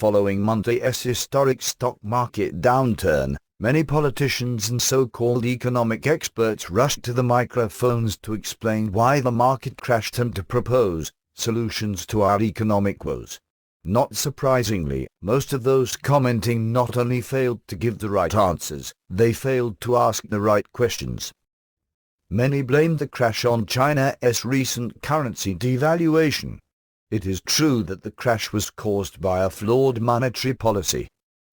Following Monday's historic stock market downturn, many politicians and so-called economic experts rushed to the microphones to explain why the market crashed and to propose solutions to our economic woes. Not surprisingly, most of those commenting not only failed to give the right answers, they failed to ask the right questions. Many blamed the crash on China's recent currency devaluation. It is true that the crash was caused by a flawed monetary policy.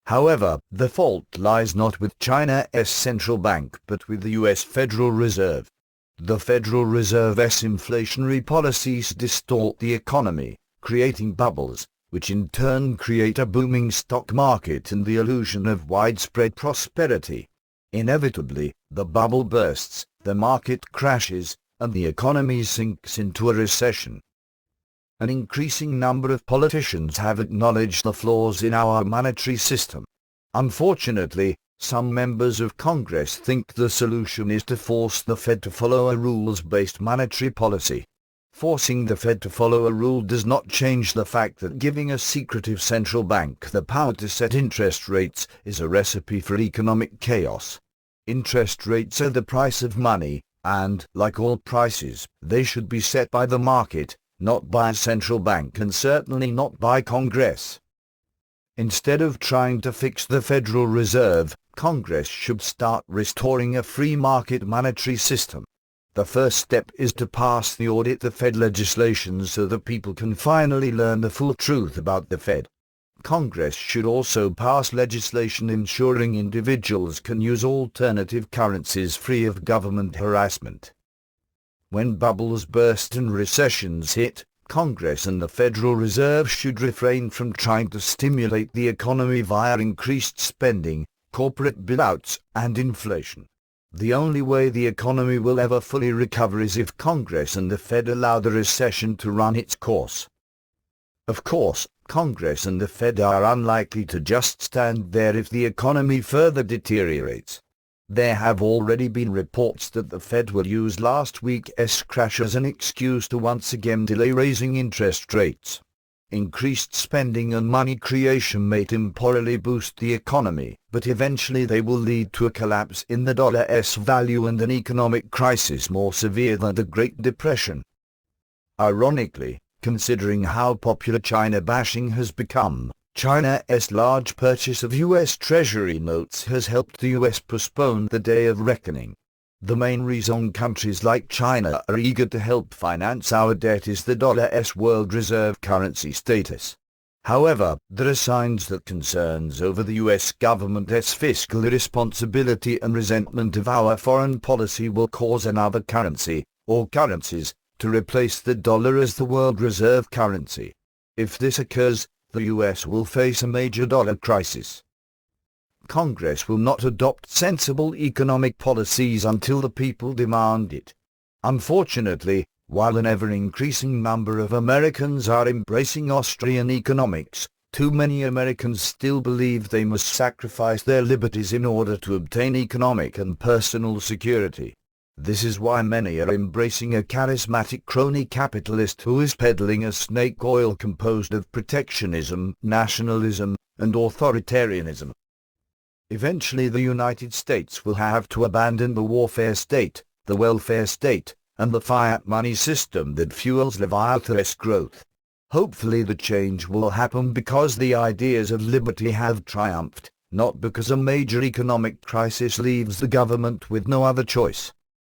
However, the fault lies not with China's central bank but with the U.S. Federal Reserve. The Federal Reserve's inflationary policies distort the economy, creating bubbles, which in turn create a booming stock market and the illusion of widespread prosperity. Inevitably, the bubble bursts, the market crashes, and the economy sinks into a recession. An increasing number of politicians have acknowledged the flaws in our monetary system. Unfortunately, some members of Congress think the solution is to force the Fed to follow a rules-based monetary policy. Forcing the Fed to follow a rule does not change the fact that giving a secretive central bank the power to set interest rates is a recipe for economic chaos. Interest rates are the price of money, and, like all prices, they should be set by the market, not by a central bank and certainly not by Congress. Instead of trying to fix the Federal Reserve, Congress should start restoring a free market monetary system. The first step is to pass the Audit the Fed legislation so that people can finally learn the full truth about the Fed. Congress should also pass legislation ensuring individuals can use alternative currencies free of government harassment. When bubbles burst and recessions hit, Congress and the Federal Reserve should refrain from trying to stimulate the economy via increased spending, corporate bailouts, and inflation. The only way the economy will ever fully recover is if Congress and the Fed allow the recession to run its course. Of course, Congress and the Fed are unlikely to just stand there if the economy further deteriorates. There have already been reports that the Fed will use last week's crash as an excuse to once again delay raising interest rates. Increased spending and money creation may temporarily boost the economy, but eventually they will lead to a collapse in the dollar's value and an economic crisis more severe than the Great Depression. Ironically, considering how popular China bashing has become, China's large purchase of U.S. Treasury notes has helped the U.S. postpone the day of reckoning. The main reason countries like China are eager to help finance our debt is the dollar's world reserve currency status. However, there are signs that concerns over the U.S. government's fiscal irresponsibility and resentment of our foreign policy will cause another currency, or currencies, to replace the dollar as the world reserve currency. If this occurs, the U.S. will face a major dollar crisis. Congress will not adopt sensible economic policies until the people demand it. Unfortunately, while an ever-increasing number of Americans are embracing Austrian economics, too many Americans still believe they must sacrifice their liberties in order to obtain economic and personal security. This is why many are embracing a charismatic crony capitalist who is peddling a snake oil composed of protectionism, nationalism, and authoritarianism. Eventually the United States will have to abandon the warfare state, the welfare state, and the fiat money system that fuels Leviathan's growth. Hopefully the change will happen because the ideas of liberty have triumphed, not because a major economic crisis leaves the government with no other choice.